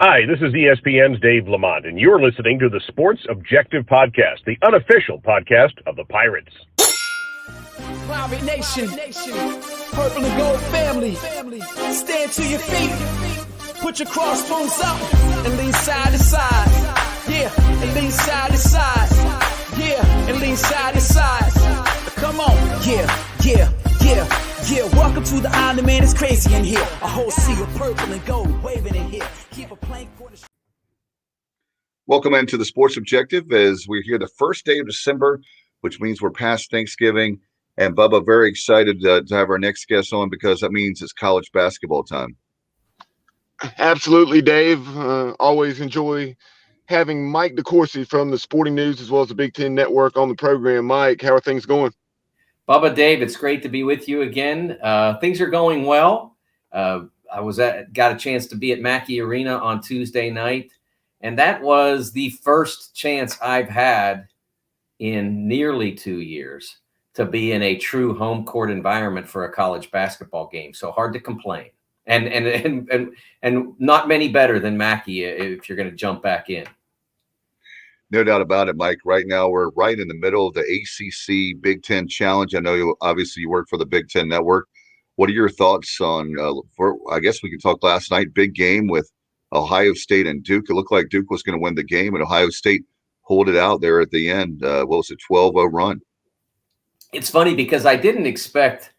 Hi, this is ESPN's Dave Lamont, and you're listening to the Sports Objective Podcast, the unofficial podcast of the Pirates. Pirate Nation, purple and gold family, stand to your feet, put your crossbones up, and lean side to side, yeah, and lean side to side, yeah, and lean side to side, come on, yeah. Welcome to the island, man, it's crazy in here, a whole sea of purple and gold waving in here, keep a plank for the... Welcome into the Sports Objective as we're here the first day of December, which means we're past Thanksgiving. And Bubba, very excited to have our next guest on because that means it's college basketball time. Absolutely, Dave. Always enjoy having Mike DeCourcy from the Sporting News as well as the Big Ten Network on the program. Mike, how are things going? Bubba, Dave, it's great to be with you again. Things are going well. I got a chance to be at Mackey Arena on Tuesday night, and that was the first chance I've had in nearly 2 years to be in a true home court environment for a college basketball game. So hard to complain, and not many better than Mackey if you're going to jump back in. No doubt about it, Mike. Right now, we're right in the middle of the ACC Big Ten Challenge. I know you work for the Big Ten Network. What are your thoughts on, I guess we can talk last night, big game with Ohio State and Duke. It looked like Duke was going to win the game, and Ohio State pulled it out there at the end. What was it, 12-0 run? It's funny because I don't expect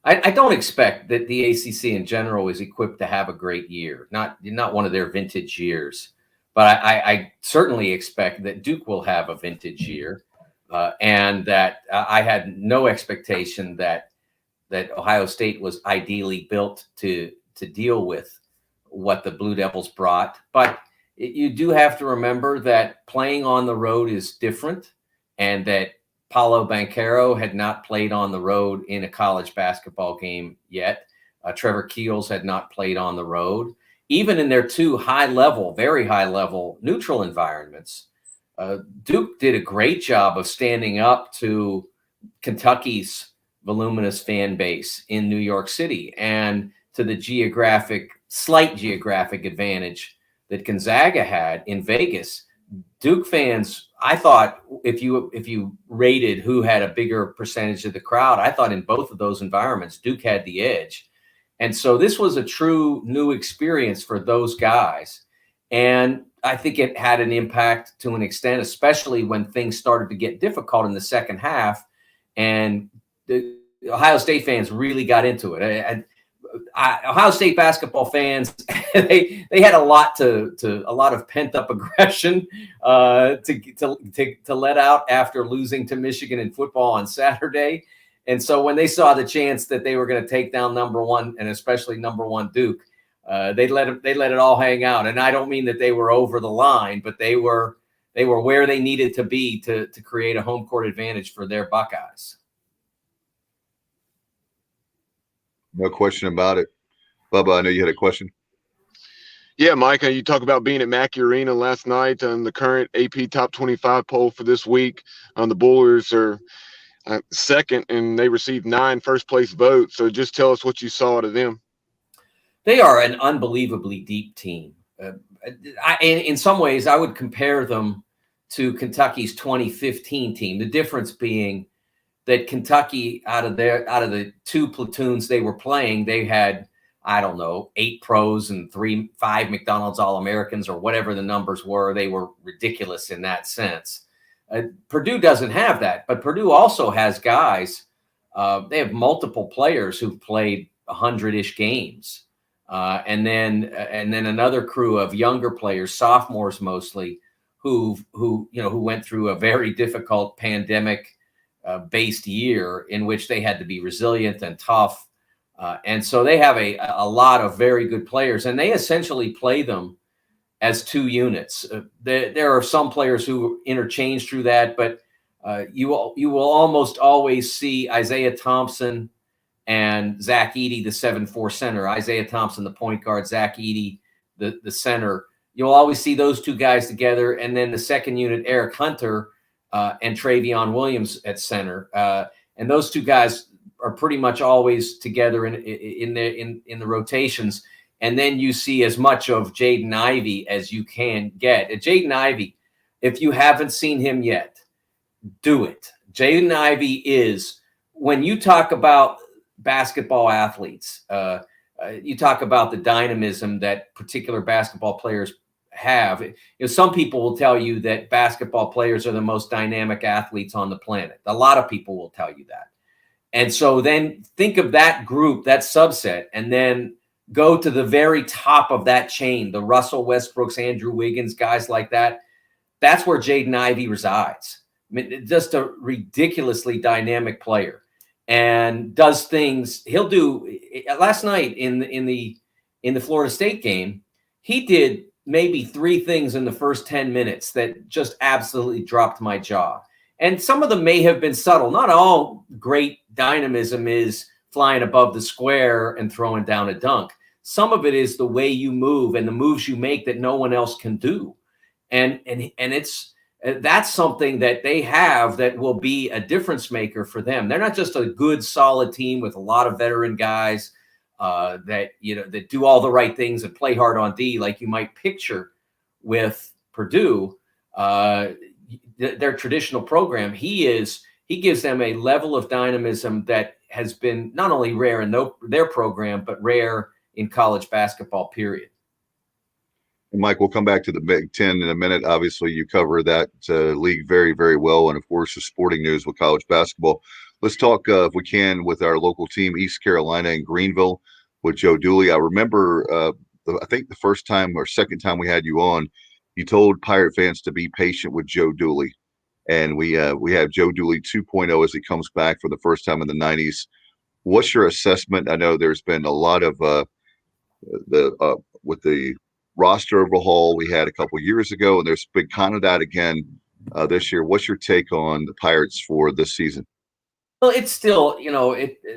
that the ACC in general is equipped to have a great year, not one of their vintage years. But I certainly expect that Duke will have a vintage year, and that I had no expectation that Ohio State was ideally built to deal with what the Blue Devils brought. But you do have to remember that playing on the road is different, and that Paolo Banchero had not played on the road in a college basketball game yet. Trevor Keels had not played on the road. Even in their two very high level neutral environments, Duke did a great job of standing up to Kentucky's voluminous fan base in New York City and to the slight geographic advantage that Gonzaga had in Vegas. Duke fans, I thought if you rated who had a bigger percentage of the crowd, I thought in both of those environments, Duke had the edge. And so this was a true new experience for those guys. And I think it had an impact to an extent, especially when things started to get difficult in the second half. And the Ohio State fans really got into it. Ohio State basketball fans, they had a lot of pent up aggression to let out after losing to Michigan in football on Saturday. And so when they saw the chance that they were going to take down number one, and especially number one Duke, they let it all hang out. And I don't mean that they were over the line, but they were where they needed to be to create a home court advantage for their Buckeyes. No question about it. Bubba, I know you had a question. Yeah, Mike, you talk about being at Mackey Arena last night on the current AP Top 25 poll for this week. The Bullers are second, and they received 9 first-place votes. So just tell us what you saw out of them. They are an unbelievably deep team. In some ways, I would compare them to Kentucky's 2015 team. The difference being that Kentucky, out of the 2 platoons they were playing, they had, 8 pros and 5 McDonald's All-Americans or whatever the numbers were. They were ridiculous in that sense. Purdue doesn't have that, but Purdue also has guys. They have multiple players who've played 100-ish games, and then another crew of younger players, sophomores mostly, who went through a very difficult pandemic based year in which they had to be resilient and tough, and so they have a lot of very good players, and they essentially play them as 2 units. There are some players who interchange through that, but you will almost always see Isaiah Thompson and Zach Edey, the 7'4" center. Isaiah Thompson, the point guard, Zach Edey, the center. You'll always see those 2 guys together, and then the second unit, Eric Hunter and Travion Williams at center. And those 2 guys are pretty much always together in the rotations. and then you see as much of Jaden Ivey as you can get. Jaden Ivey, if you haven't seen him yet, do it. Jaden Ivey is, when you talk about basketball athletes, you talk about the dynamism that particular basketball players have. Some people will tell you that basketball players are the most dynamic athletes on the planet. A lot of people will tell you that. And so then think of that group, that subset, and then go to the very top of that chain, the Russell Westbrooks, Andrew Wiggins, guys like that. That's where Jaden Ivey resides. I mean, just a ridiculously dynamic player, and does things. He'll do. Last night in the Florida State game, he did maybe 3 things in the first 10 minutes that just absolutely dropped my jaw. And some of them may have been subtle. Not all great dynamism is flying above the square and throwing down a dunk. Some of it is the way you move and the moves you make that no one else can do. And that's something that they have that will be a difference maker for them. They're not just a good, solid team with a lot of veteran guys that do all the right things and play hard on D, like you might picture with Purdue, their traditional program. He gives them a level of dynamism that has been not only rare in their program, but rare in college basketball, period. And Mike, we'll come back to the Big Ten in a minute. Obviously, you cover that league very, very well. And of course, the sporting news with college basketball. Let's talk, if we can, with our local team, East Carolina and Greenville, with Joe Dooley. I remember, I think the first time or second time we had you on, you told Pirate fans to be patient with Joe Dooley. And we have Joe Dooley 2.0 as he comes back for the first time in the 90s. What's your assessment? I know there's been a lot of with the roster overhaul we had a couple of years ago, and there's been kind of that again this year. What's your take on the Pirates for this season? Well, it's still,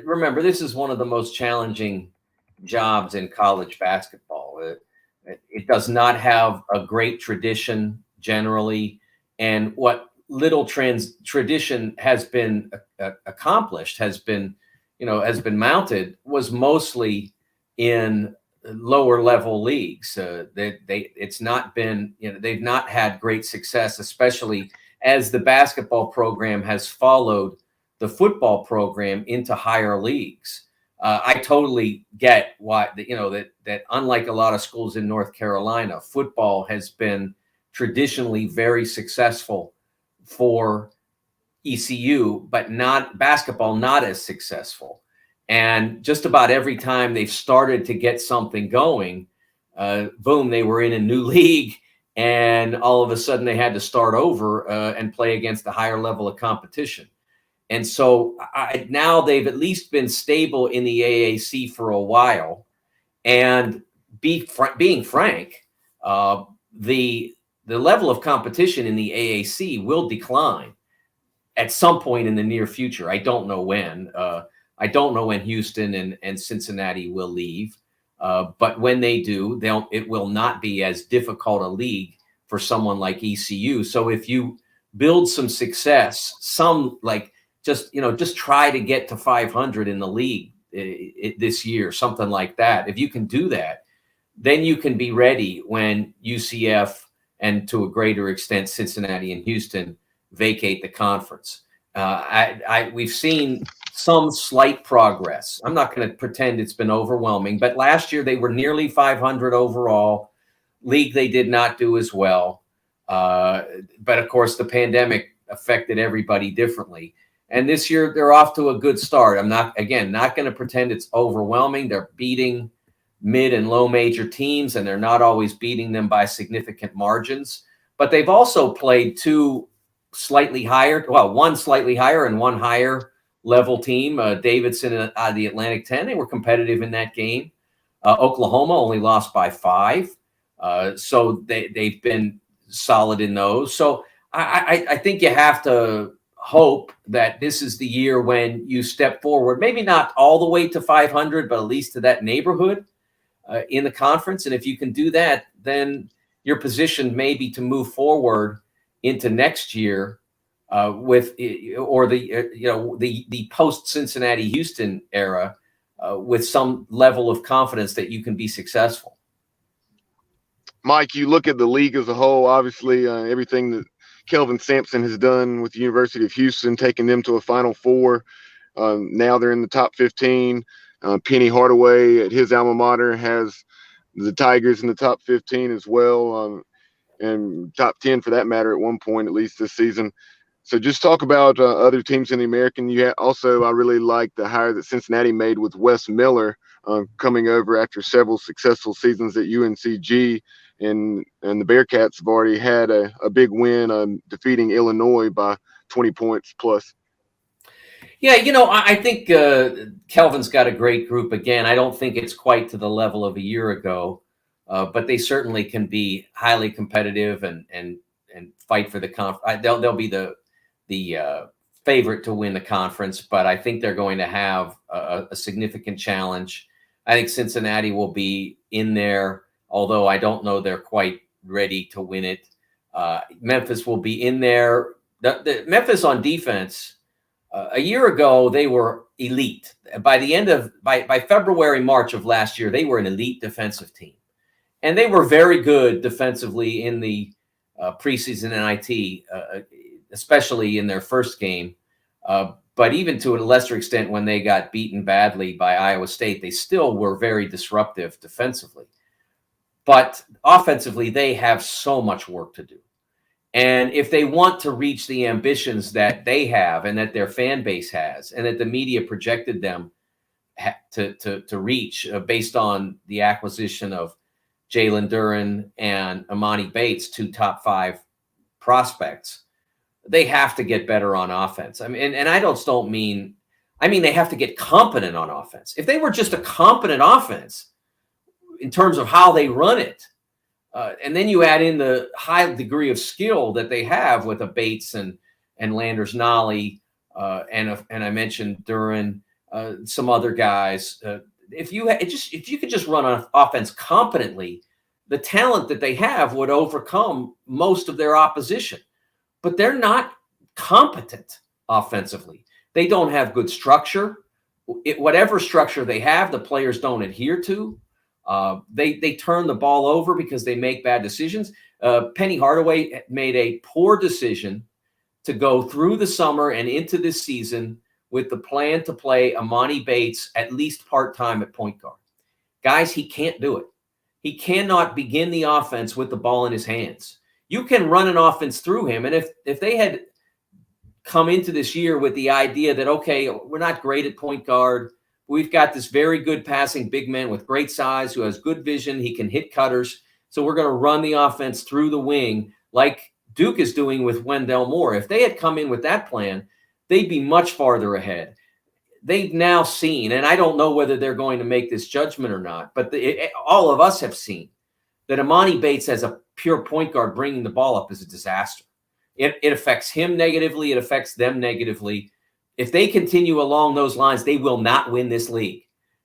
remember, this is one of the most challenging jobs in college basketball. It does not have a great tradition generally, and what little tradition has been accomplished, has been mounted, was mostly in lower level leagues. It's not been, they've not had great success, especially as the basketball program has followed the football program into higher leagues. I totally get why, that unlike a lot of schools in North Carolina, football has been traditionally very successful for ECU, but not basketball, not as successful. And just about every time they've started to get something going, boom, they were in a new league, and all of a sudden they had to start over and play against a higher level of competition. And so now they've at least been stable in the AAC for a while. And being frank, the level of competition in the AAC will decline at some point in the near future. I don't know when. I don't know when Houston and Cincinnati will leave. But when they do, it will not be as difficult a league for someone like ECU. So if you build some success, just try to get to 500 in the league this year, something like that. If you can do that, then you can be ready when UCF and to a greater extent Cincinnati and Houston vacate the conference. We've seen some slight progress. I'm not going to pretend it's been overwhelming, but last year they were nearly 500 overall. League they did not do as well. But of course, the pandemic affected everybody differently. And this year they're off to a good start. I'm not going to pretend it's overwhelming. They're beating mid and low major teams, and they're not always beating them by significant margins. But they've also played one slightly higher and one higher level team, Davidson out of the Atlantic 10. They were competitive in that game. Oklahoma only lost by 5. So they've been solid in those. So I think you have to hope that this is the year when you step forward, maybe not all the way to 500, but at least to that neighborhood in the conference. And if you can do that, then you're positioned maybe to move forward into next year with the post Cincinnati Houston era with some level of confidence that you can be successful. Mike, you look at the league as a whole, obviously everything that Kelvin Sampson has done with the University of Houston, taking them to a Final Four. Now they're in the top 15. Penny Hardaway at his alma mater has the Tigers in the top 15 as well, and top 10 for that matter at one point, at least this season. So just talk about other teams in the American. I really like the hire that Cincinnati made with Wes Miller coming over after several successful seasons at UNCG. And the Bearcats have already had a big win defeating Illinois by 20 points plus. Yeah, I think Kelvin's got a great group. Again, I don't think it's quite to the level of a year ago, but they certainly can be highly competitive and fight for the conference. They'll be the favorite to win the conference, but I think they're going to have a significant challenge. I think Cincinnati will be in there, although I don't know they're quite ready to win it. Memphis will be in there. The Memphis on defense, a year ago, they were elite. By February, March of last year, they were an elite defensive team. And they were very good defensively in the preseason NIT, especially in their first game. But even to a lesser extent, when they got beaten badly by Iowa State, they still were very disruptive defensively. But offensively, they have so much work to do. And if they want to reach the ambitions that they have and that their fan base has and that the media projected them to reach based on the acquisition of Jalen Duren and Amani Bates, 2 top 5 prospects, they have to get better on offense. I mean, and I don't mean they have to get competent on offense. If they were just a competent offense in terms of how they run it, and then you add in the high degree of skill that they have with a Bates and Landers Nolly, and I mentioned Duren, some other guys. If you could just run an offense competently, the talent that they have would overcome most of their opposition. But they're not competent offensively. They don't have good structure. Whatever structure they have, the players don't adhere to. They turn the ball over because they make bad decisions. Penny Hardaway made a poor decision to go through the summer and into this season with the plan to play Amani Bates at least part-time at point guard. Guys, he can't do it. He cannot begin the offense with the ball in his hands. You can run an offense through him. And if they had come into this year with the idea that, okay, we're not great at point guard, we've got this very good passing big man with great size who has good vision. He can hit cutters. So we're going to run the offense through the wing like Duke is doing with Wendell Moore. If they had come in with that plan, they'd be much farther ahead. They've now seen, and I don't know whether they're going to make this judgment or not, but all of us have seen that Amani Bates as a pure point guard bringing the ball up is a disaster. It affects him negatively. It affects them negatively. If they continue along those lines, they will not win this league.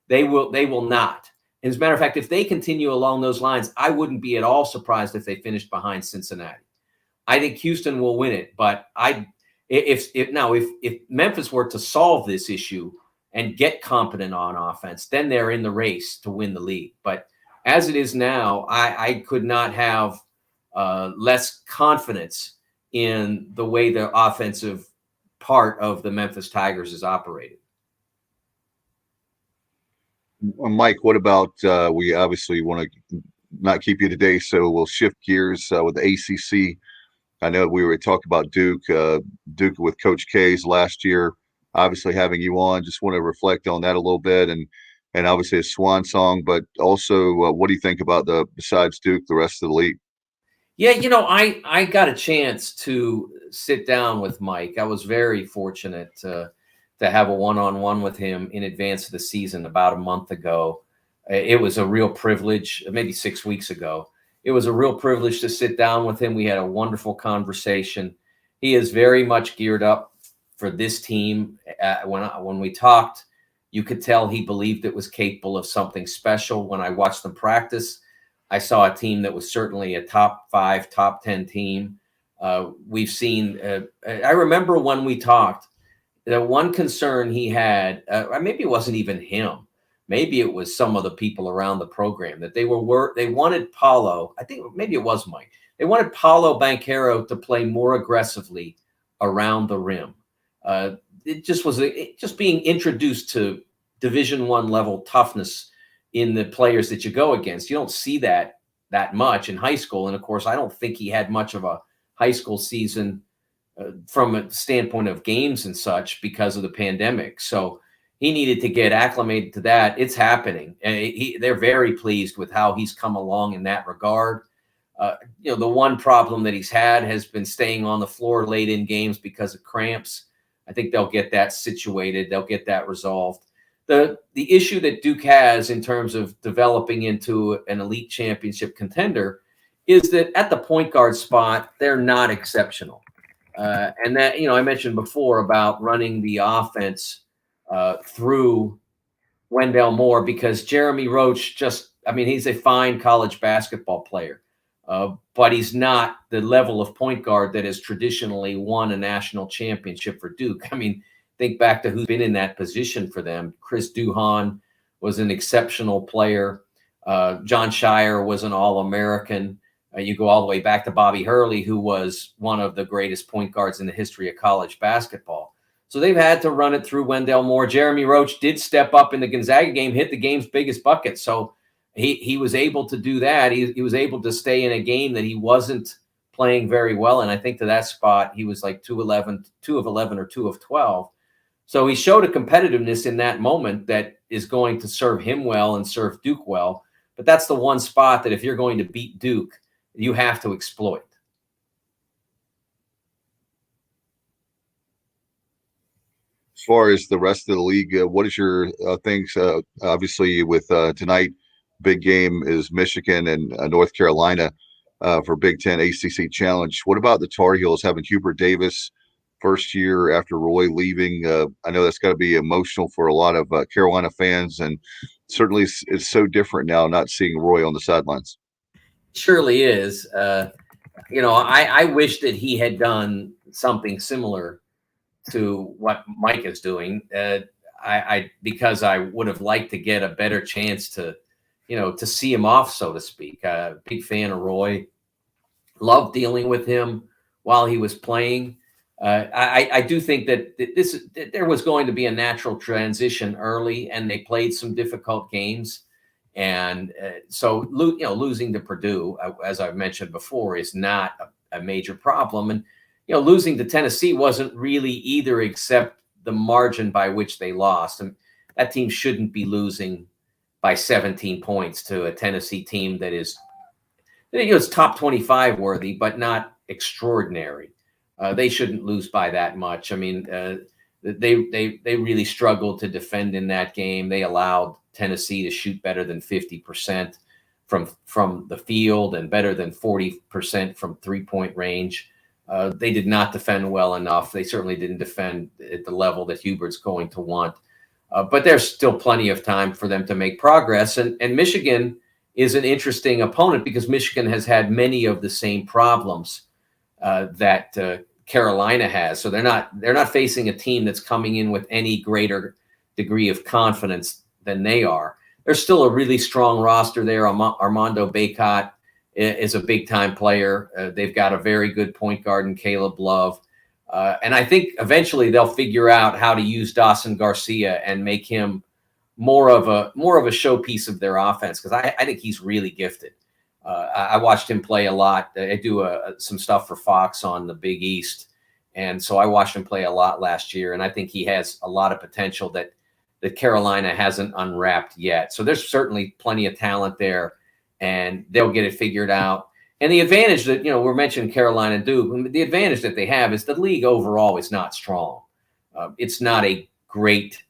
They will not. As a matter of fact, if they continue along those lines, I wouldn't be at all surprised if they finished behind Cincinnati. I think Houston will win it, but if Memphis were to solve this issue and get competent on offense, then they're in the race to win the league. But as it is now, I could not have less confidence in the way the offensive part of the Memphis Tigers is operated. Mike, what about we obviously want to not keep you today, so we'll shift gears with the ACC. I know we were talking about Duke with Coach K's last year. Obviously, having you on, just want to reflect on that a little bit, and obviously a swan song. But also, what do you think about besides Duke, the rest of the league? Yeah, I got a chance to sit down with Mike. I was very fortunate to have a one-on-one with him in advance of the season about a month ago. It was a real privilege, maybe 6 weeks ago. It was a real privilege to sit down with him. We had a wonderful conversation. He is very much geared up for this team. When we talked, you could tell he believed it was capable of something special. When I watched them practice, I saw a team that was certainly a top 5, top 10 team. We've seen, I remember when we talked, the one concern he had, maybe it wasn't even him, maybe it was some of the people around the program, that they wanted Paulo. I think maybe it was Mike. They wanted Paulo Banchero to play more aggressively around the rim. It just was just being introduced to Division I level toughness in the players that you go against. You don't see that much in high school. And of course, I don't think he had much of a high school season from a standpoint of games and such because of the pandemic. So he needed to get acclimated to that. It's happening. They're very pleased with how he's come along in that regard. The one problem that he's had has been staying on the floor late in games because of cramps. I think they'll get that situated. They'll get that resolved. The issue that Duke has in terms of developing into an elite championship contender is that at the point guard spot, they're not exceptional. And that, I mentioned before about running the offense through Wendell Moore, because Jeremy Roach he's a fine college basketball player, but he's not the level of point guard that has traditionally won a national championship for Duke. Think back to who's been in that position for them. Chris Duhon was an exceptional player. John Shire was an All-American. You go all the way back to Bobby Hurley, who was one of the greatest point guards in the history of college basketball. So they've had to run it through Wendell Moore. Jeremy Roach did step up in the Gonzaga game, hit the game's biggest bucket. So he was able to do that. He was able to stay in a game that he wasn't playing very well. And I think to that spot, he was like 2 of 11 or 2 of 12. So he showed a competitiveness in that moment that is going to serve him well and serve Duke well. But that's the one spot that if you're going to beat Duke, you have to exploit. As far as the rest of the league, what is your things? Obviously, with tonight, big game is Michigan and North Carolina for Big Ten ACC Challenge. What about the Tar Heels having Hubert Davis first year after Roy leaving? I know that's got to be emotional for a lot of Carolina fans, and certainly it's so different now not seeing Roy on the sidelines. Surely is. I wish that he had done something similar to what Mike is doing. Because I would have liked to get a better chance to see him off, so to speak. Big fan of Roy. Loved dealing with him while he was playing. I do think that there was going to be a natural transition early, and they played some difficult games. And so, losing to Purdue, as I've mentioned before, is not a major problem. And, losing to Tennessee wasn't really either, except the margin by which they lost. And that team shouldn't be losing by 17 points to a Tennessee team that is, it's top 25 worthy, but not extraordinary. They shouldn't lose by that much. They really struggled to defend in that game. They allowed Tennessee to shoot better than 50% from the field and better than 40% from 3-point range. They did not defend well enough. They certainly didn't defend at the level that Hubert's going to want. But there's still plenty of time for them to make progress. And Michigan is an interesting opponent because Michigan has had many of the same problems that Carolina has. So they're not facing a team that's coming in with any greater degree of confidence than they are. There's still a really strong roster there. Armando Bacot is a big-time player. They've got a very good point guard in Caleb Love. And I think eventually they'll figure out how to use Dawson Garcia and make him more of a showpiece of their offense, because I think he's really gifted. I watched him play a lot. I do some stuff for Fox on the Big East, and so I watched him play a lot last year, and I think he has a lot of potential that Carolina hasn't unwrapped yet. So there's certainly plenty of talent there, and they'll get it figured out. And the advantage that, we're mentioning Carolina and Duke, the advantage that they have is the league overall is not strong. It's not a great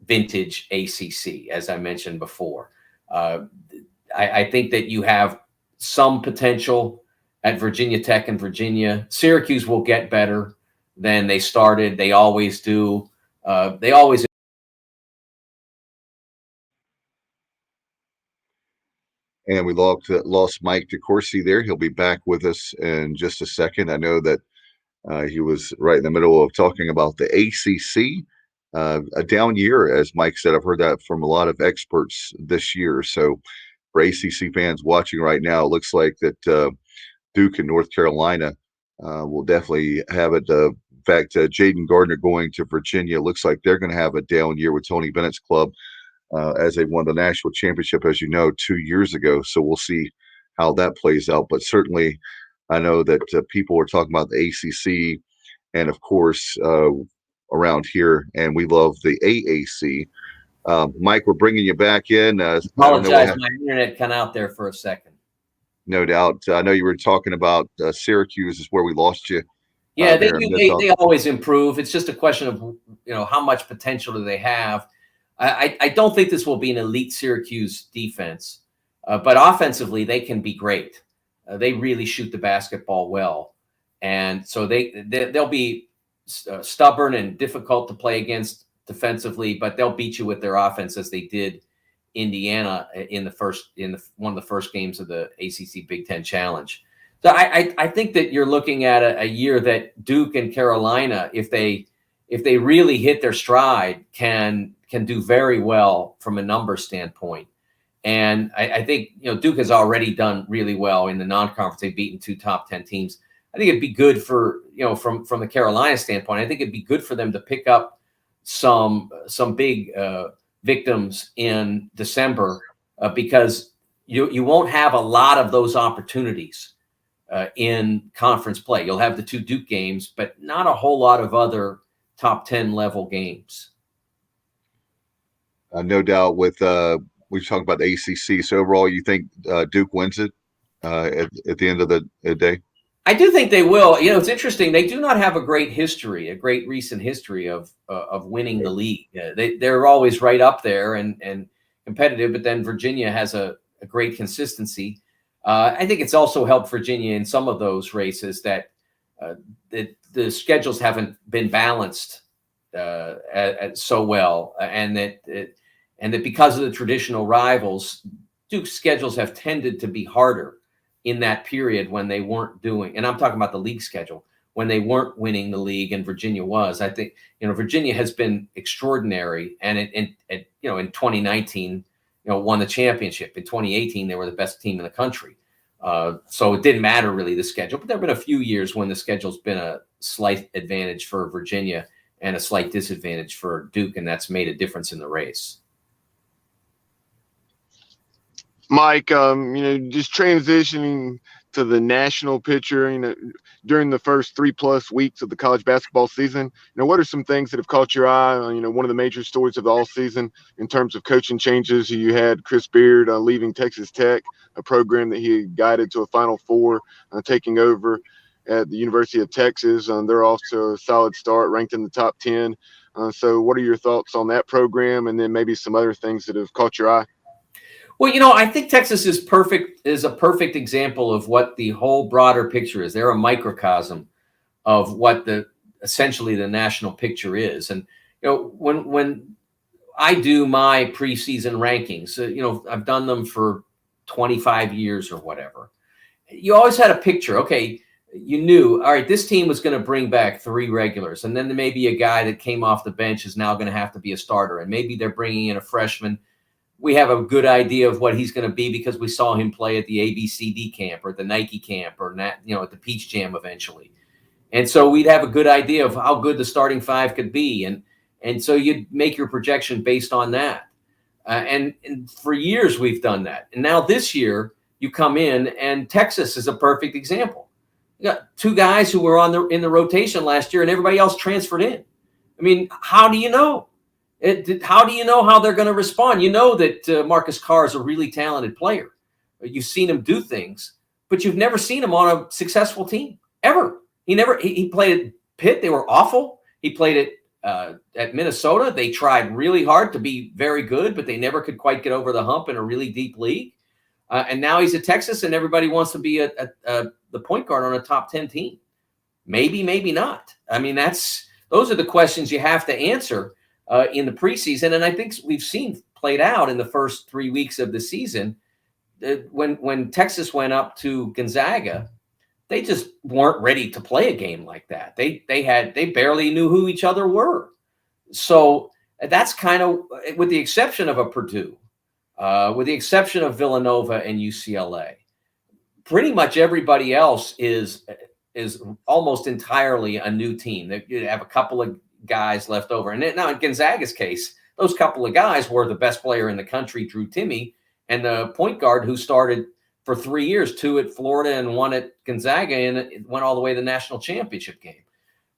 vintage ACC, as I mentioned before. I think that you have some potential at Virginia Tech and Virginia. Syracuse will get better than they started. They always do. They always. And we lost Mike DeCourcy there. He'll be back with us in just a second. I know that he was right in the middle of talking about the ACC. a down year, as Mike said. I've heard that from a lot of experts this year. So for ACC fans watching right now, it looks like that Duke and North Carolina will definitely have it. In fact, Jaden Gardner going to Virginia looks like they're going to have a down year with Tony Bennett's club as they won the national championship, as you know, 2 years ago. So we'll see how that plays out. But certainly, I know that people are talking about the ACC and, of course, around here, and we love the AAC. Mike, we're bringing you back in. Apologize, my internet cut out there for a second. No doubt. I know you were talking about Syracuse is where we lost you. Yeah, they always improve. It's just a question of how much potential do they have. I don't think this will be an elite Syracuse defense, but offensively they can be great. They really shoot the basketball well, and so they'll be stubborn and difficult to play against defensively, but they'll beat you with their offense as they did Indiana in one of the first games of the ACC Big Ten Challenge. So I think that you're looking at a year that Duke and Carolina, if they really hit their stride, can do very well from a number standpoint. And I think Duke has already done really well in the non-conference. They've beaten 2 top 10 teams. I think it'd be good for from the Carolina standpoint. I think it'd be good for them to pick up some big victims in December because you won't have a lot of those opportunities in conference play. You'll have the 2 Duke games, but not a whole lot of other top 10 level games. No doubt. With we've talked about the ACC. So overall, you think Duke wins it at the end of the day? I do think they will. It's interesting. They do not have a great recent history of winning the league. They're always right up there and competitive, but then Virginia has a great consistency. I think it's also helped Virginia in some of those races that the schedules haven't been balanced so well, and that because of the traditional rivals, Duke's schedules have tended to be harder in that period when they weren't doing, and I'm talking about the league schedule, when they weren't winning the league and Virginia was. I think, Virginia has been extraordinary, and in 2019, won the championship. In 2018, they were the best team in the country. So it didn't matter really the schedule, but there have been a few years when the schedule's been a slight advantage for Virginia and a slight disadvantage for Duke, and that's made a difference in the race. Mike, just transitioning to the national picture, during the first 3+ weeks of the college basketball season, what are some things that have caught your eye? One of the major stories of the all season in terms of coaching changes. You had Chris Beard leaving Texas Tech, a program that he guided to a Final Four, taking over at the University of Texas. They're off to a solid start, ranked in the top 10. So what are your thoughts on that program, and then maybe some other things that have caught your eye? Well, I think Texas is a perfect example of what the whole broader picture is. They're a microcosm of what essentially the national picture is. And, when I do my preseason rankings, I've done them for 25 years or whatever. You always had a picture. Okay, you knew, all right, this team was going to bring back 3 regulars. And then maybe a guy that came off the bench is now going to have to be a starter. And maybe they're bringing in a freshman. We have a good idea of what he's going to be because we saw him play at the ABCD camp or the Nike camp or at the Peach Jam eventually. And so we'd have a good idea of how good the starting 5 could be. And so you'd make your projection based on that. And for years we've done that. And now this year you come in and Texas is a perfect example. You got 2 guys who were in the rotation last year and everybody else transferred in. I mean, how do you know? How do you know how they're going to respond? You know that Marcus Carr is a really talented player. You've seen him do things, but you've never seen him on a successful team ever. He played at Pitt. They were awful. He played at Minnesota. They tried really hard to be very good, but they never could quite get over the hump in a really deep league. And now he's at Texas, and everybody wants to be the point guard on a top 10 team. Maybe, maybe not. I mean, those are the questions you have to answer in the preseason. And I think we've seen played out in the first 3 weeks of the season. When Texas went up to Gonzaga, they just weren't ready to play a game like that. They barely knew who each other were. So that's kind of, with the exception of a Purdue, with the exception of Villanova and UCLA, pretty much everybody else is almost entirely a new team. They have a couple of guys left over. And now in Gonzaga's case, those couple of guys were the best player in the country, Drew Timme, and the point guard who started for 3 years, 2 at Florida and 1 at Gonzaga, and it went all the way to the national championship game.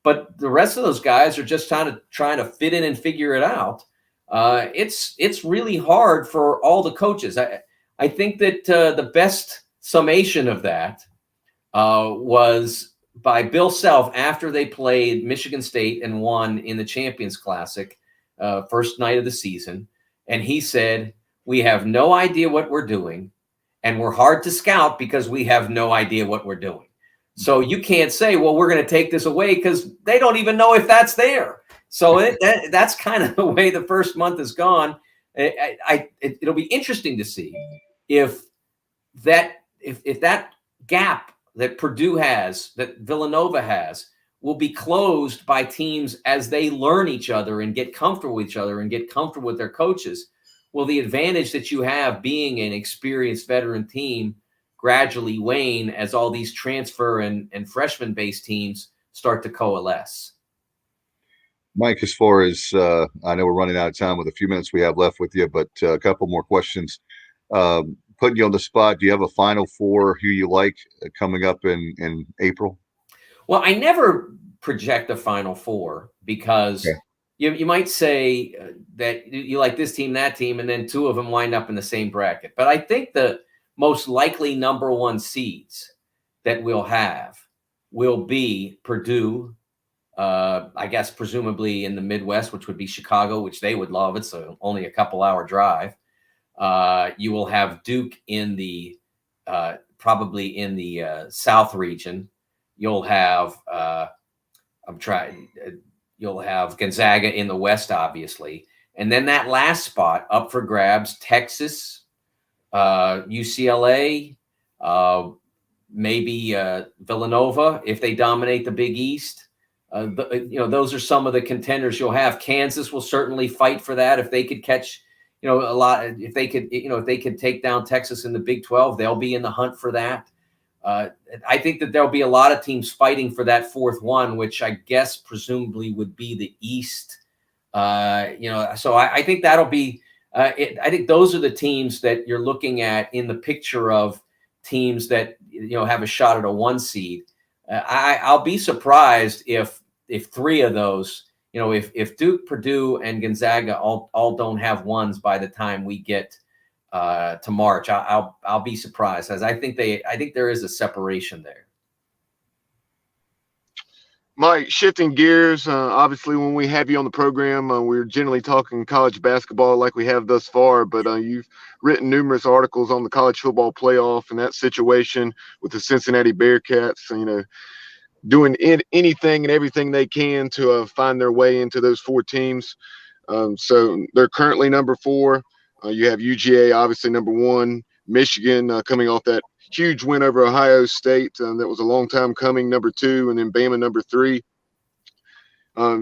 But the rest of those guys are just trying to fit in and figure it out. It's really hard for all the coaches. I think that the best summation of that was by Bill Self after they played Michigan State and won in the Champions Classic, first night of the season. And he said, "We have no idea what we're doing, and we're hard to scout because we have no idea what we're doing." So you can't say, well, we're going to take this away, because they don't even know if that's there. So that's kind of the way the first month has gone. It'll be interesting to see if that gap that Purdue has, that Villanova has, will be closed by teams as they learn each other and get comfortable with each other and get comfortable with their coaches. Will the advantage that you have being an experienced veteran team gradually wane as all these transfer and freshman-based teams start to coalesce? Mike, as far as I know we're running out of time with a few minutes we have left with you, but a couple more questions. Putting you on the spot, do you have a Final Four who you like coming up in April? Well, I never project a Final Four because you might say that you like this team, that team, and then 2 of them wind up in the same bracket. But I think the most likely number 1 seeds that we'll have will be Purdue, I guess presumably in the Midwest, which would be Chicago, which they would love. It's only a couple-hour drive. You will have Duke in the probably in the South region. You'll have you'll have Gonzaga in the West, obviously, and then that last spot up for grabs: Texas, UCLA, maybe Villanova if they dominate the Big East. Those are some of the contenders you'll have. Kansas will certainly fight for that if they could catch. A lot. If they could take down Texas in the Big 12, they'll be in the hunt for that. I think that there'll be a lot of teams fighting for that 4th one, which I guess presumably would be the East. So I think that'll be. I think those are the teams that you're looking at in the picture of teams that have a shot at a 1 seed. I'll be surprised if 3 of those. If Duke, Purdue, and Gonzaga all don't have 1s by the time we get to March, I'll be surprised, as I think there is a separation there. Mike, shifting gears, obviously when we have you on the program, we're generally talking college basketball like we have thus far, but you've written numerous articles on the college football playoff and that situation with the Cincinnati Bearcats, doing anything and everything they can to find their way into those 4 teams. So they're currently number 4. You have UGA, obviously number 1. Michigan coming off that huge win over Ohio State. That was a long time coming, number 2, and then Bama, number 3.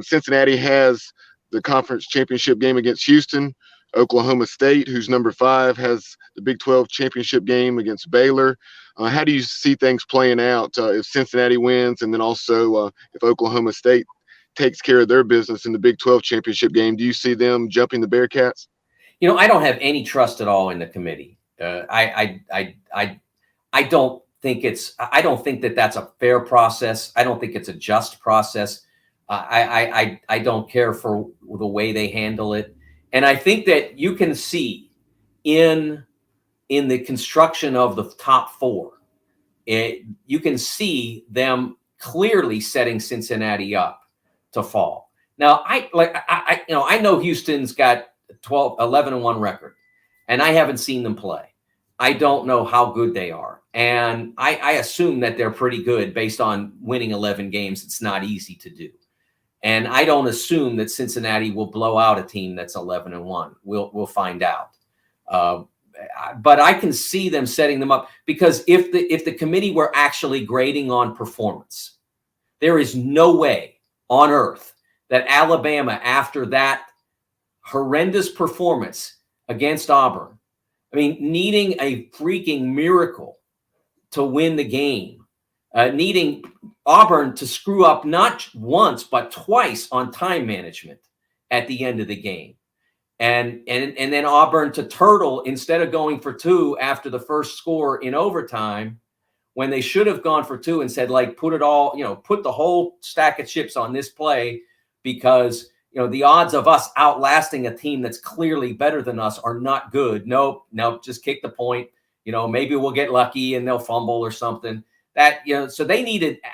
Cincinnati has the conference championship game against Houston. Oklahoma State, who's number 5, has the Big 12 championship game against Baylor. How do you see things playing out if Cincinnati wins, and then also if Oklahoma State takes care of their business in the Big 12 championship game? Do you see them jumping the Bearcats? I don't have any trust at all in the committee. I don't think that that's a fair process. I don't think it's a just process. I don't care for the way they handle it. And I think that you can see in the construction of the top 4, you can see them clearly setting Cincinnati up to fall. Now, I know Houston's got 11-1 record, and I haven't seen them play. I don't know how good they are. And I assume that they're pretty good based on winning 11 games. It's not easy to do. And I don't assume that Cincinnati will blow out a team that's 11-1. We'll find out. But I can see them setting them up, because if the committee were actually grading on performance, there is no way on earth that Alabama, after that horrendous performance against Auburn, I mean, needing a freaking miracle to win the game, needing Auburn to screw up not once but twice on time management at the end of the game, and then Auburn to turtle instead of going for 2 after the first score in overtime, when they should have gone for 2 and said, like, put it all, put the whole stack of chips on this play, because the odds of us outlasting a team that's clearly better than us are not good. Nope, just kick the point. Maybe we'll get lucky and they'll fumble or something. So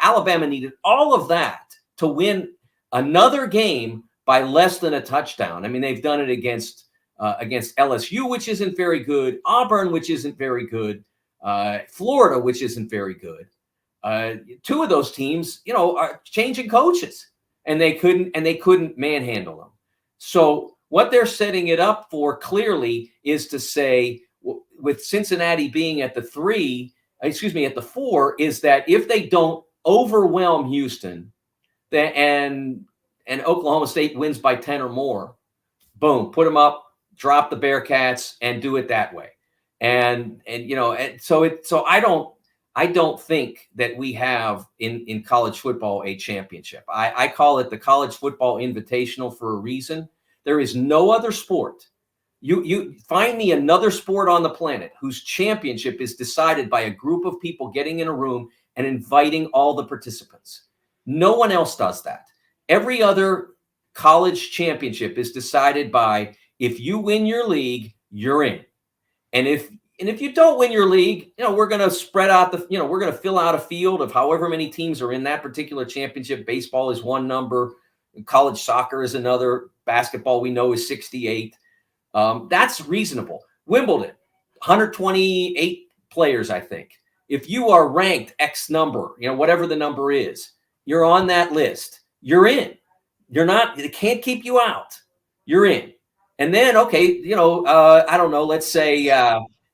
Alabama needed all of that to win another game by less than a touchdown. I mean, they've done it against LSU, which isn't very good, Auburn, which isn't very good, Florida, which isn't very good. 2 of those teams, are changing coaches, and they couldn't manhandle them. So what they're setting it up for clearly is to say, with Cincinnati being at the 4, is that if they don't overwhelm Houston, and Oklahoma State wins by 10 or more, boom, put them up, drop the Bearcats, and do it that way. So I don't think that we have in college football a championship. I call it the College Football Invitational for a reason. There is no other sport. You find me another sport on the planet whose championship is decided by a group of people getting in a room and inviting all the participants. No one else does that. Every other college championship is decided by, if you win your league, you're in. And if you don't win your league, we're going to spread out we're going to fill out a field of however many teams are in that particular championship. Baseball is one number. College soccer is another. Basketball, we know, is 68. That's reasonable. Wimbledon, 128 players, I think. If you are ranked X number, whatever the number is, you're on that list. You're in. You're not. They can't keep you out. You're in. And then, okay, I don't know. Let's say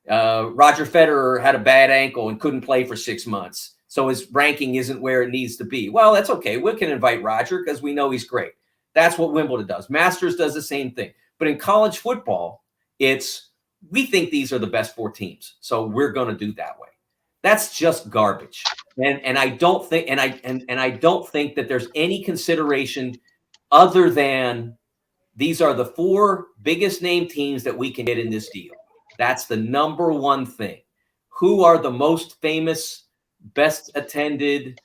Roger Federer had a bad ankle and couldn't play for 6 months, so his ranking isn't where it needs to be. Well, that's okay. We can invite Roger because we know he's great. That's what Wimbledon does. Masters does the same thing. But in college football, we think these are the best 4 teams, so we're going to do that way. That's just garbage. And I don't think I don't think that there's any consideration other than these are the 4 biggest name teams that we can get in this deal. That's the number one thing. Who are the most famous, best attended,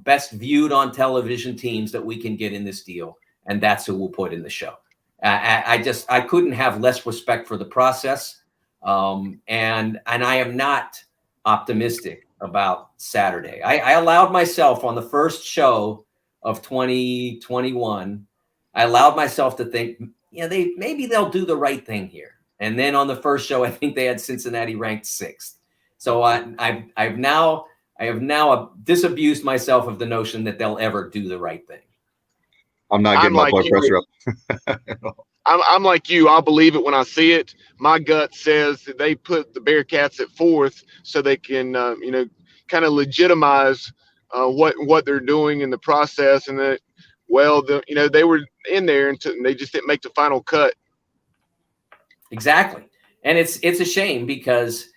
best viewed on television teams that we can get in this deal? And that's who we'll put in the show. I couldn't have less respect for the process. And I am not optimistic about Saturday. I allowed myself on the first show of 2021, I allowed myself to think, maybe they'll do the right thing here. And then on the first show, I think they had Cincinnati ranked 6th. So I have now disabused myself of the notion that they'll ever do the right thing. I'm not getting my blood pressure up. I'm like you. I'll believe it when I see it. My gut says that they put the Bearcats at 4th so they can, kind of legitimize what they're doing in the process, and that, they were in there and they just didn't make the final cut. Exactly, and it's a shame because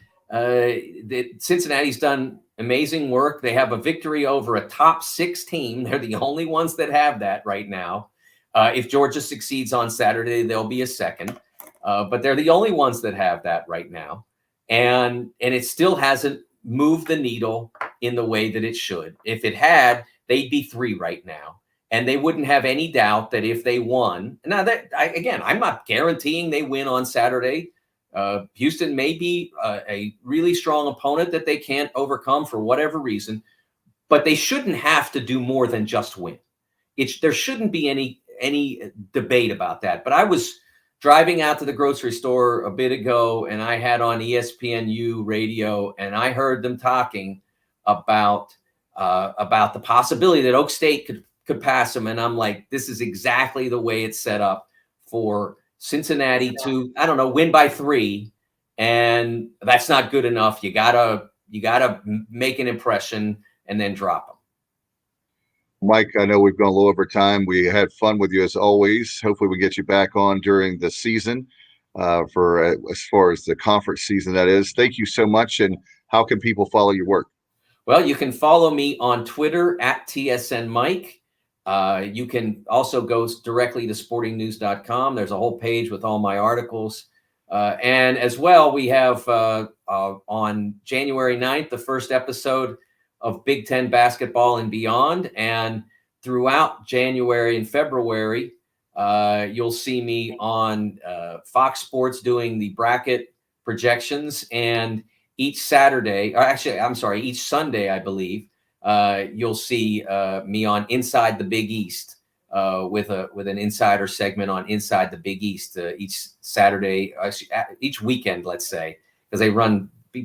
Cincinnati's done amazing work. They have a victory over a top 6 team. They're the only ones that have that right now. If Georgia succeeds on Saturday, they'll be a 2nd. But they're the only ones that have that right now. And it still hasn't moved the needle in the way that it should. If it had, they'd be 3 right now. And they wouldn't have any doubt that if they won. Now, I'm not guaranteeing they win on Saturday. Houston may be a really strong opponent that they can't overcome for whatever reason. But they shouldn't have to do more than just win. There shouldn't be any debate about that. But I was driving out to the grocery store a bit ago, and I had on ESPNU radio, and I heard them talking about the possibility that Oak State could pass them. And I'm like, this is exactly the way it's set up for Cincinnati to, win by 3. And that's not good enough. You gotta make an impression and then drop them. Mike, I know we've gone a little over time. We had fun with you as always. Hopefully we get you back on during the season for as far as the conference season, that is. Thank you so much. And how can people follow your work? Well, you can follow me on Twitter at TSN Mike. You can also go directly to sportingnews.com. There's a whole page with all my articles. And as well, we have on January 9th, the first episode of Big Ten basketball and beyond. And throughout January and February, you'll see me on Fox Sports doing the bracket projections. And each Sunday, I believe, you'll see me on Inside the Big East with an insider segment on Inside the Big East each Saturday, each weekend, let's say, because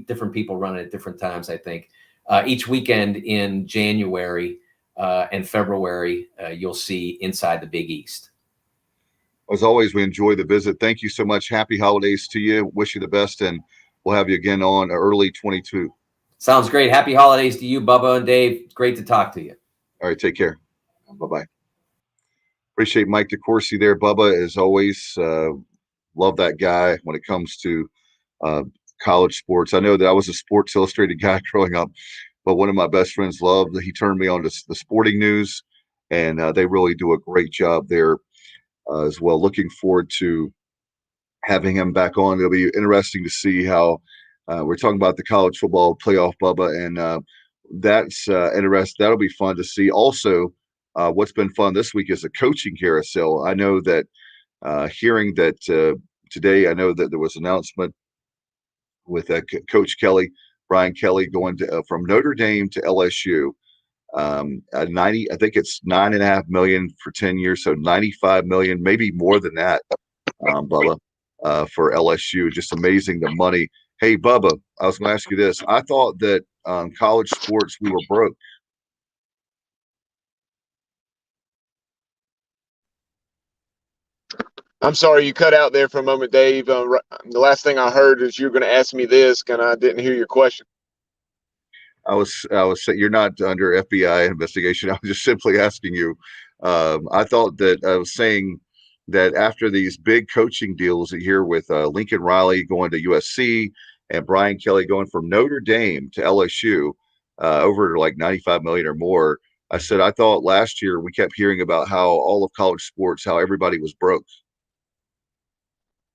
different people run it at different times, I think. Each weekend in January and February, you'll see Inside the Big East. As always, we enjoy the visit. Thank you so much. Happy holidays to you. Wish you the best, and we'll have you again on early 22. Sounds great. Happy holidays to you, Bubba and Dave. Great to talk to you. All right, take care. Bye-bye. Appreciate Mike DeCourcy there, Bubba, as always. Love that guy when it comes to college sports. I know that I was a Sports Illustrated guy growing up, but one of my best friends he turned me on to the Sporting News, and they really do a great job there as well. Looking forward to having him back on. It'll be interesting to see how we're talking about the college football playoff, Bubba, and that's interesting. That'll be fun to see. Also, what's been fun this week is a coaching carousel. I know that hearing that today, I know that there was an announcement with Coach Kelly, Brian Kelly, going from Notre Dame to LSU. At 90, I think it's $9.5 million for 10 years, so $95 million, maybe more than that, Bubba, for LSU. Just amazing, the money. Hey, Bubba, I was going to ask you this. I thought that college sports, we were broke. I'm sorry, you cut out there for a moment, Dave. The last thing I heard is you were going to ask me this, and I didn't hear your question. I was saying you're not under FBI investigation. I was just simply asking you. I thought that I was saying that after these big coaching deals here with Lincoln Riley going to USC and Brian Kelly going from Notre Dame to LSU over like $95 million or more, I said I thought last year we kept hearing about how all of college sports, how everybody was broke.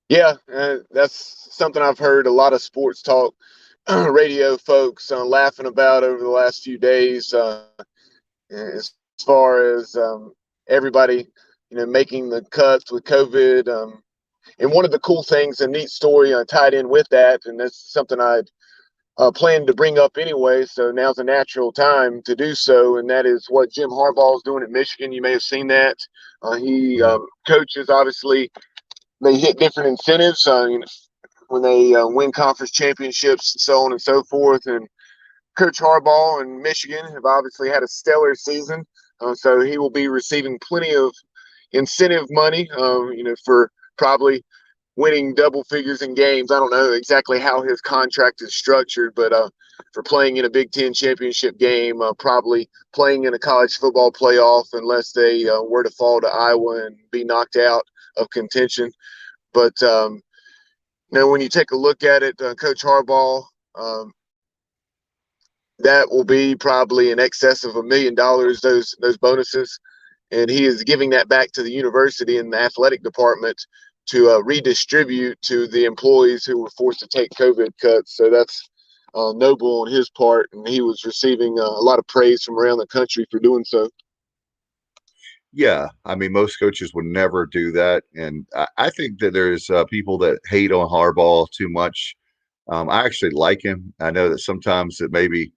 Yeah, that's something I've heard a lot of sports talk radio folks laughing about over the last few days as far as everybody, making the cuts with COVID. And one of the cool things, a neat story tied in with that, and that's something I'd planned to bring up anyway, so now's a natural time to do so, and that is what Jim Harbaugh is doing at Michigan. You may have seen that. He coaches, obviously. They hit different incentives when they win conference championships and so on and so forth. And Coach Harbaugh and Michigan have obviously had a stellar season. So he will be receiving plenty of incentive money, for probably winning double figures in games. I don't know exactly how his contract is structured, but for playing in a Big Ten championship game, probably playing in a college football playoff unless they were to fall to Iowa and be knocked out of contention. But when you take a look at it, Coach Harbaugh, that will be probably in excess of $1 million, those bonuses, and he is giving that back to the university and the athletic department to redistribute to the employees who were forced to take COVID cuts. So that's noble on his part, and he was receiving a lot of praise from around the country for doing so. Yeah, I mean, most coaches would never do that, and I think that there's people that hate on Harbaugh too much. I actually like him. I know that sometimes it maybe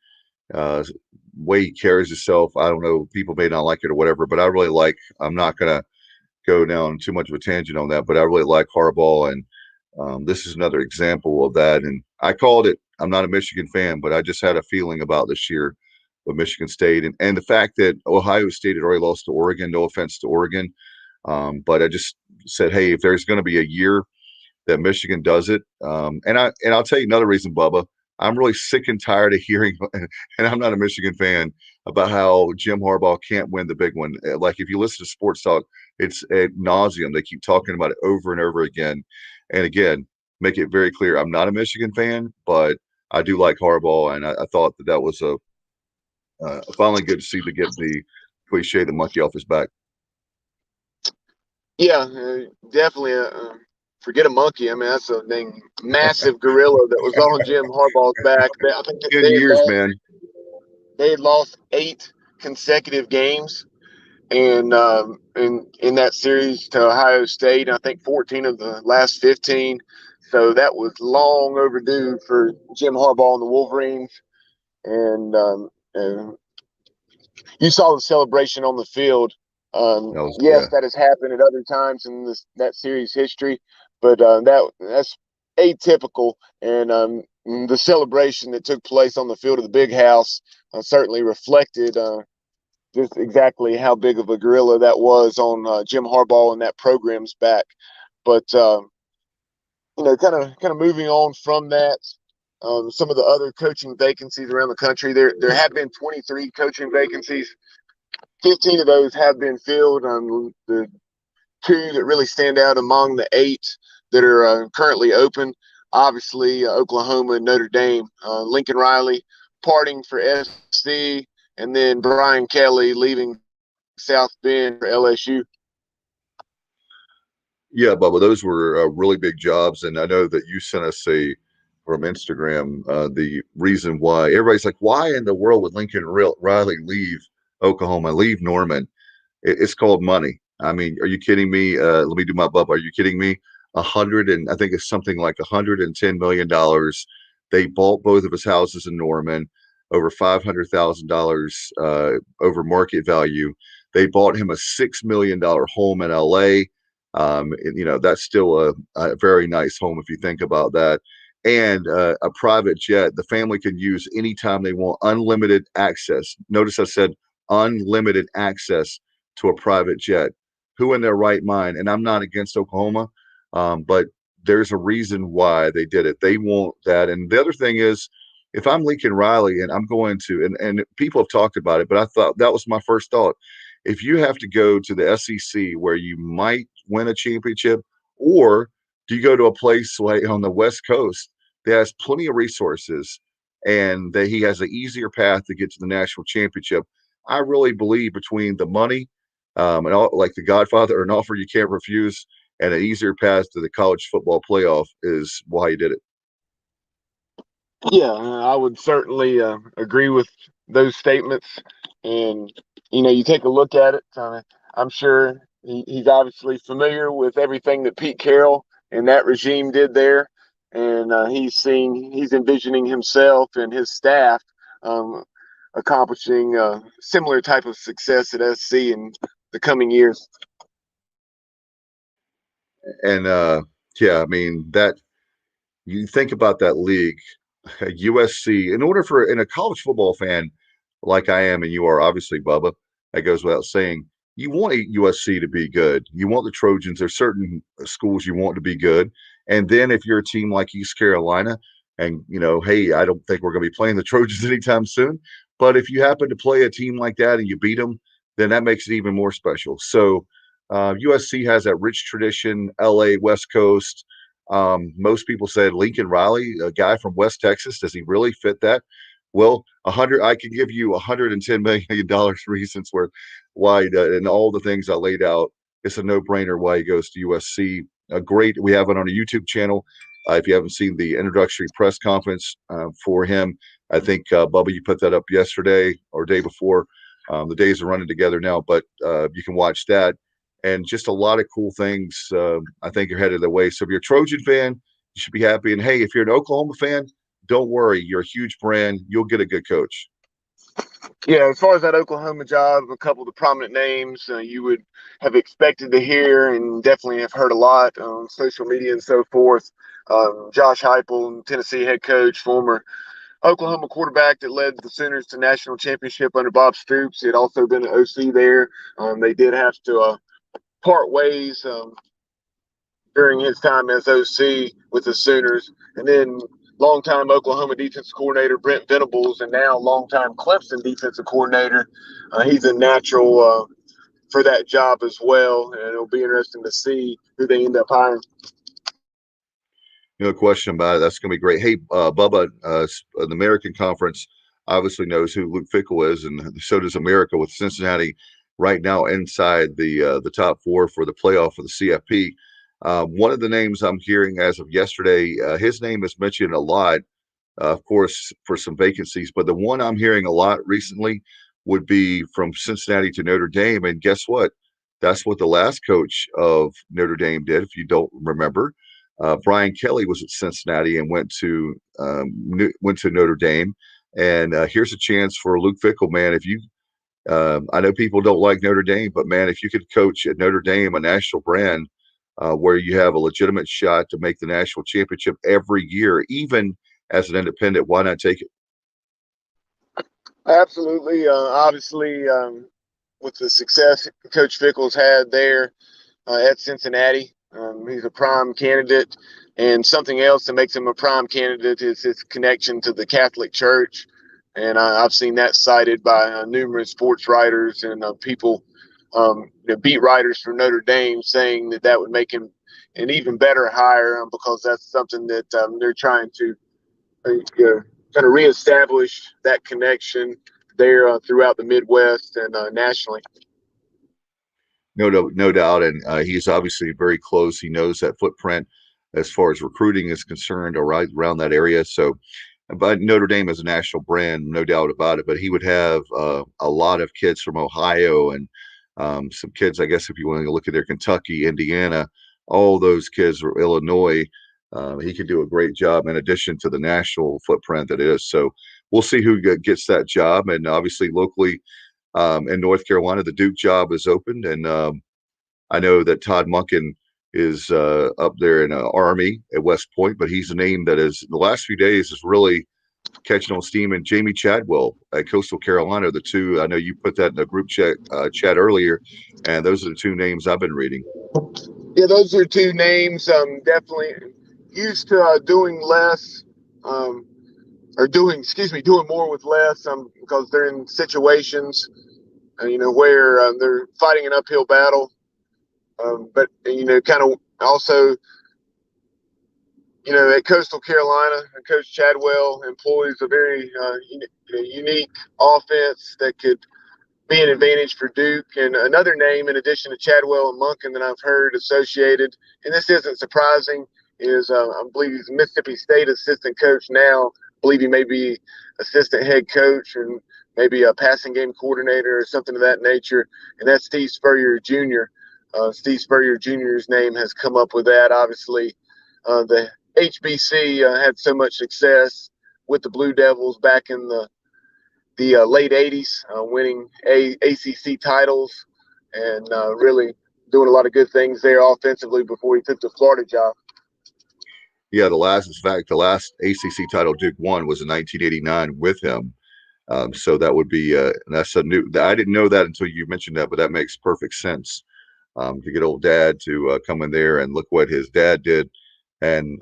way he carries himself, I don't know, people may not like it or whatever, but I really like. I'm not gonna go down too much of a tangent on that, but I really like Harbaugh, and this is another example of that. And I called it. I'm not a Michigan fan, but I just had a feeling about this year with Michigan State, and the fact that Ohio State had already lost to Oregon. No offense to Oregon, but I just said, hey, if there's going to be a year that Michigan does it, and I'll tell you another reason, Bubba. I'm really sick and tired of hearing, and I'm not a Michigan fan, about how Jim Harbaugh can't win the big one. Like if you listen to sports talk, it's ad nauseum. They keep talking about it over and over again. And again, make it very clear, I'm not a Michigan fan, but I do like Harbaugh, and I thought that was a finally good to see to get the cliche, the monkey off his back. Yeah, definitely. Forget a monkey. I mean, that's a dang massive gorilla that was on Jim Harbaugh's back. I think 10 years, man. They had lost 8 consecutive games, and in that series to Ohio State. I think 14 of the last 15. So that was long overdue for Jim Harbaugh and the Wolverines. And you saw the celebration on the field. Yes, Yeah. that has happened at other times in that series history, but that's atypical. And the celebration that took place on the field of the Big House certainly reflected just exactly how big of a gorilla that was on Jim Harbaugh and that program's back. But kind of moving on from that. Some of the other coaching vacancies around the country. There have been 23 coaching vacancies. 15 of those have been filled. The 2 that really stand out among the 8 that are currently open, obviously Oklahoma and Notre Dame. Lincoln Riley parting for SC, and then Brian Kelly leaving South Bend for LSU. Yeah, Bubba, those were really big jobs, and I know that you sent us from Instagram the reason why. Everybody's like, why in the world would Lincoln Riley leave Oklahoma, leave Norman? It's called money. I mean, are you kidding me? Let me do my Bubba. Are you kidding me? I think it's something like $110 million. They bought both of his houses in Norman, over $500,000 over market value. They bought him a $6 million home in LA. That's still a very nice home if you think about that. And a private jet the family can use anytime they want, unlimited access. Notice I said unlimited access to a private jet. Who in their right mind? And I'm not against Oklahoma, but there's a reason why they did it. They want that. And the other thing is, if I'm Lincoln Riley and I'm going to, and people have talked about it, but I thought that was my first thought. If you have to go to the SEC where you might win a championship, or do you go to a place like on the West Coast that has plenty of resources and that he has an easier path to get to the national championship? I really believe between the money and all, like the Godfather, an offer you can't refuse, and an easier path to the college football playoff is why he did it. Yeah, I would certainly agree with those statements. And, you take a look at it. I'm sure he's obviously familiar with everything that Pete Carroll and that regime did there. And he's envisioning himself and his staff accomplishing similar type of success at SC in the coming years. And yeah, I mean, that you think about that league, USC, in a college football fan like I am and you are, obviously, Bubba, that goes without saying, you want USC to be good. You want the Trojans. There's certain schools you want to be good. And then if you're a team like East Carolina and, hey, I don't think we're going to be playing the Trojans anytime soon. But if you happen to play a team like that and you beat them, then that makes it even more special. So USC has that rich tradition, LA, West Coast. Most people said Lincoln Riley, a guy from West Texas, does he really fit that? Well, I can give you $110 million reasons why, and all the things I laid out. It's a no-brainer why he goes to USC. Great. We have it on a YouTube channel. If you haven't seen the introductory press conference for him, I think, Bubba, you put that up yesterday or day before. The days are running together now, but you can watch that. And just a lot of cool things I think are headed their way. So if you're a Trojan fan, you should be happy. And, hey, if you're an Oklahoma fan, don't worry. You're a huge brand. You'll get a good coach. Yeah, as far as that Oklahoma job, a couple of the prominent names you would have expected to hear and definitely have heard a lot on social media and so forth. Josh Heupel, Tennessee head coach, former Oklahoma quarterback that led the Sooners to national championship under Bob Stoops. He had also been an OC there. They did have to part ways during his time as OC with the Sooners. And then longtime Oklahoma defensive coordinator Brent Venables, and now longtime Clemson defensive coordinator. He's a natural for that job as well, and it'll be interesting to see who they end up hiring. No question about it. That's going to be great. Hey, Bubba, the American Conference obviously knows who Luke Fickell is, and so does America, with Cincinnati right now inside the top four for the playoff for the CFP. One of the names I'm hearing as of yesterday, his name is mentioned a lot, of course, for some vacancies, but the one I'm hearing a lot recently would be from Cincinnati to Notre Dame. And guess what? That's what the last coach of Notre Dame did, if you don't remember. Brian Kelly was at Cincinnati and went to Notre Dame. And here's a chance for Luke Fickell, man. If you, I know people don't like Notre Dame, but man, if you could coach at Notre Dame, a national brand, where you have a legitimate shot to make the national championship every year, even as an independent, why not take it? Absolutely. Obviously, with the success Coach Fickell's had there at Cincinnati, he's a prime candidate. And something else that makes him a prime candidate is his connection to the Catholic Church. And I've seen that cited by numerous sports writers and people, beat writers for Notre Dame, saying that would make him an even better hire, because that's something that they're trying to kind of reestablish that connection there throughout the Midwest and nationally. No doubt. And he's obviously very close. He knows that footprint as far as recruiting is concerned, or right around that area. So, but Notre Dame is a national brand, no doubt about it. But he would have a lot of kids from Ohio and some kids, I guess, if you want to look at their Kentucky, Indiana, all those kids are Illinois. He could do a great job in addition to the national footprint that is. So we'll see who gets that job. And obviously locally in North Carolina, the Duke job is opened. And I know that Todd Monken is up there in Army at West Point, but he's a name that is the last few days is really catching on steam. And Jamie Chadwell at Coastal Carolina, the two, I know you put that in the group chat earlier, and those are the two names I've been reading. Yeah, those are two names. Definitely used to doing less, doing more with less, because they're in situations, where they're fighting an uphill battle. But kind of also, at Coastal Carolina, Coach Chadwell employs a very unique offense that could be an advantage for Duke. And another name, in addition to Chadwell and Monken, that I've heard associated, and this isn't surprising, is I believe he's a Mississippi State assistant coach now. I believe he may be assistant head coach and maybe a passing game coordinator or something of that nature. And that's Steve Spurrier Jr. Steve Spurrier Jr.'s name has come up with that. Obviously, the HBC had so much success with the Blue Devils back in the late 80s, winning ACC titles and really doing a lot of good things there offensively before he took the Florida job. Yeah, the last ACC title Duke won was in 1989 with him. So that would be that's a new. I didn't know that until you mentioned that, but that makes perfect sense. To get old dad to come in there and look what his dad did. And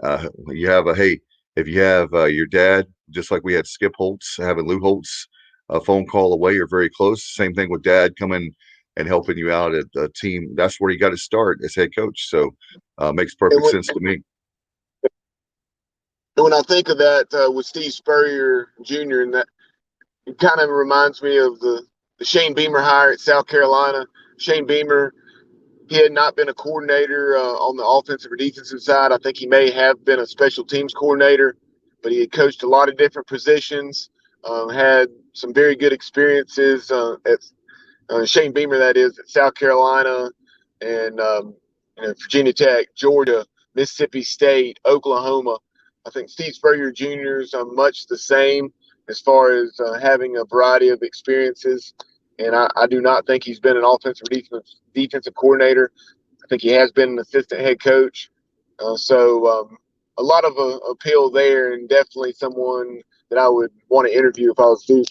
you have if you have your dad, just like we had Skip Holtz, having Lou Holtz a phone call away or very close, same thing with dad coming and helping you out at the team. That's where you got to start as head coach. So makes perfect sense to me. When I think of that with Steve Spurrier Jr., and that it kind of reminds me of the Shane Beamer hire at South Carolina. Shane Beamer, he had not been a coordinator on the offensive or defensive side. I think he may have been a special teams coordinator, but he had coached a lot of different positions, had some very good experiences at Shane Beamer, that is, at South Carolina and Virginia Tech, Georgia, Mississippi State, Oklahoma. I think Steve Spurrier Jr. is much the same as far as having a variety of experiences. And I do not think he's been an offensive or defensive coordinator. I think he has been an assistant head coach. So a lot of appeal there, and definitely someone that I would want to interview if I was Duke.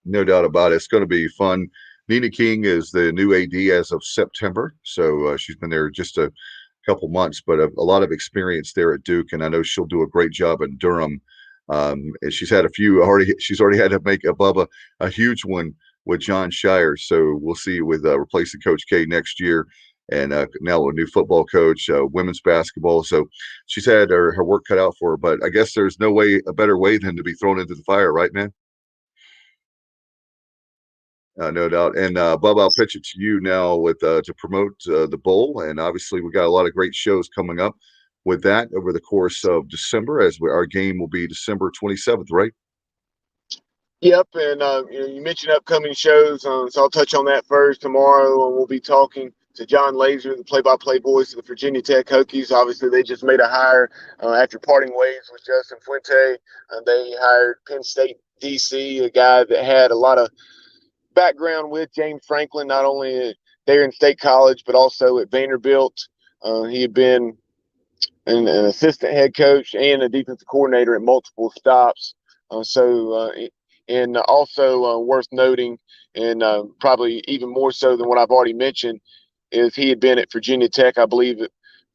No doubt about it. It's going to be fun. Nina King is the new AD as of September. So she's been there just a couple months, but a lot of experience there at Duke, and I know she'll do a great job in Durham. And she's had a few already. She's already had to make above a huge one with John Shire. So we'll see with replacing Coach K next year, and now a new football coach, women's basketball. So she's had her work cut out for her. But I guess there's a better way than to be thrown into the fire, right, man? No doubt. And Bub, I'll pitch it to you now with to promote the bowl. And obviously, we got a lot of great shows coming up with that over the course of December, as our game will be December 27th, right? Yep, and you mentioned upcoming shows, so I'll touch on that first. Tomorrow, we'll be talking to John Laser, the play-by-play voice of the Virginia Tech Hokies. Obviously, they just made a hire after parting ways with Justin Fuente. They hired Penn State DC, a guy that had a lot of background with James Franklin, not only there in State College, but also at Vanderbilt. He had been an assistant head coach and a defensive coordinator at multiple stops. And also worth noting, and probably even more so than what I've already mentioned, is he had been at Virginia Tech, I believe,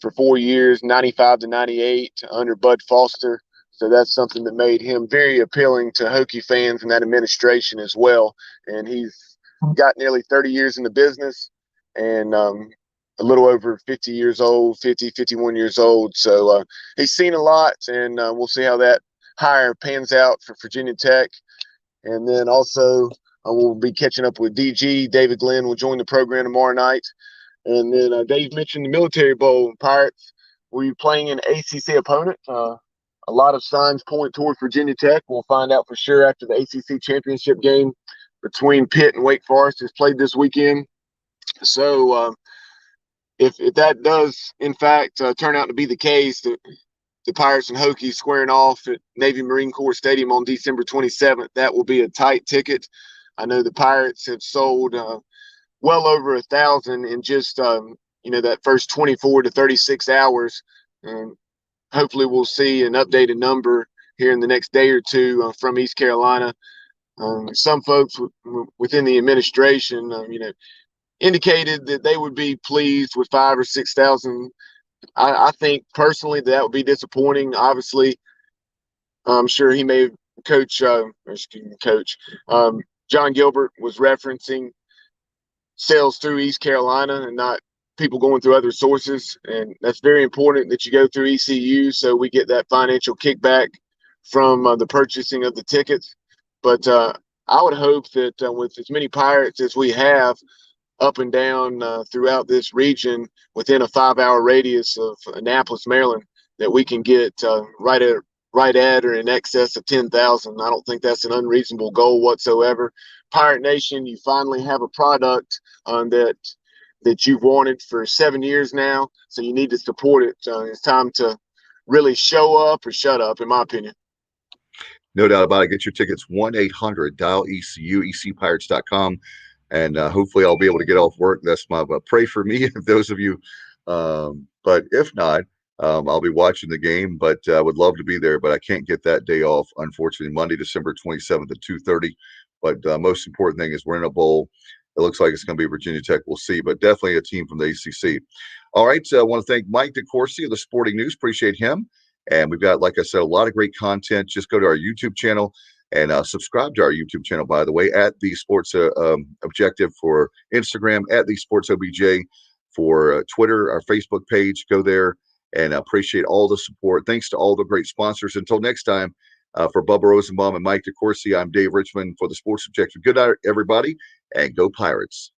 for 4 years, 95 to 98, under Bud Foster. So that's something that made him very appealing to Hokie fans and that administration as well. And he's got nearly 30 years in the business and a little over 50 years old, 51 years old. So he's seen a lot, and we'll see how that hire pans out for Virginia Tech. And then also we'll be catching up with DG. David Glenn will join the program tomorrow night. And then Dave mentioned the Military Bowl. Pirates will be playing an ACC opponent. A lot of signs point toward Virginia Tech. We'll find out for sure after the ACC championship game between Pitt and Wake Forest is played this weekend. So if that does, in fact, turn out to be the case, the Pirates and Hokies squaring off at Navy Marine Corps Stadium on December 27th, that will be a tight ticket. I know the Pirates have sold well over 1,000 in just, that first 24 to 36 hours. Hopefully we'll see an updated number here in the next day or two from East Carolina. Some folks within the administration, indicated that they would be pleased with 5,000 or 6,000. I think personally that would be disappointing. Obviously, I'm sure he may have John Gilbert was referencing sales through East Carolina and not people going through other sources, and that's very important that you go through ECU so we get that financial kickback from the purchasing of the tickets. But I would hope that with as many Pirates as we have up and down throughout this region within a 5-hour radius of Annapolis, Maryland, that we can get right at or in excess of 10,000. I don't think that's an unreasonable goal whatsoever. Pirate Nation, you finally have a product that you've wanted for 7 years now, so you need to support it. It's time to really show up or shut up, in my opinion. No doubt about it. Get your tickets 1-800-DIAL-ECU, ecpirates.com, and hopefully I'll be able to get off work. That's my pray for me, those of you. But if not, I'll be watching the game, but I would love to be there, but I can't get that day off, unfortunately. Monday, December 27th at 2:30. But most important thing is we're in a bowl. It looks like it's going to be Virginia Tech. We'll see, but definitely a team from the ACC. All right, so I want to thank Mike DeCourcy of the Sporting News. Appreciate him. And we've got, like I said, a lot of great content. Just go to our YouTube channel and subscribe to our YouTube channel, by the way, at The Sports Objective for Instagram, at The Sports OBJ for Twitter, our Facebook page. Go there, and I appreciate all the support. Thanks to all the great sponsors. Until next time, for Bubba Rosenbaum and Mike DeCourcy, I'm Dave Richmond for The Sports Objective. Good night, everybody, and go Pirates.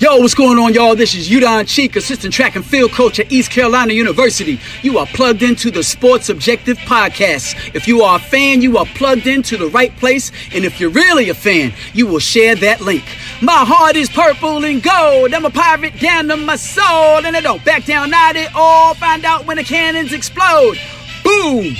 Yo, what's going on, y'all? This is Udon Cheek, assistant track and field coach at East Carolina University. You are plugged into the Sports Objective Podcast. If you are a fan, you are plugged into the right place. And if you're really a fan, you will share that link. My heart is purple and gold. I'm a pirate down to my soul. And I don't back down, not at all. Find out when the cannons explode. Boom!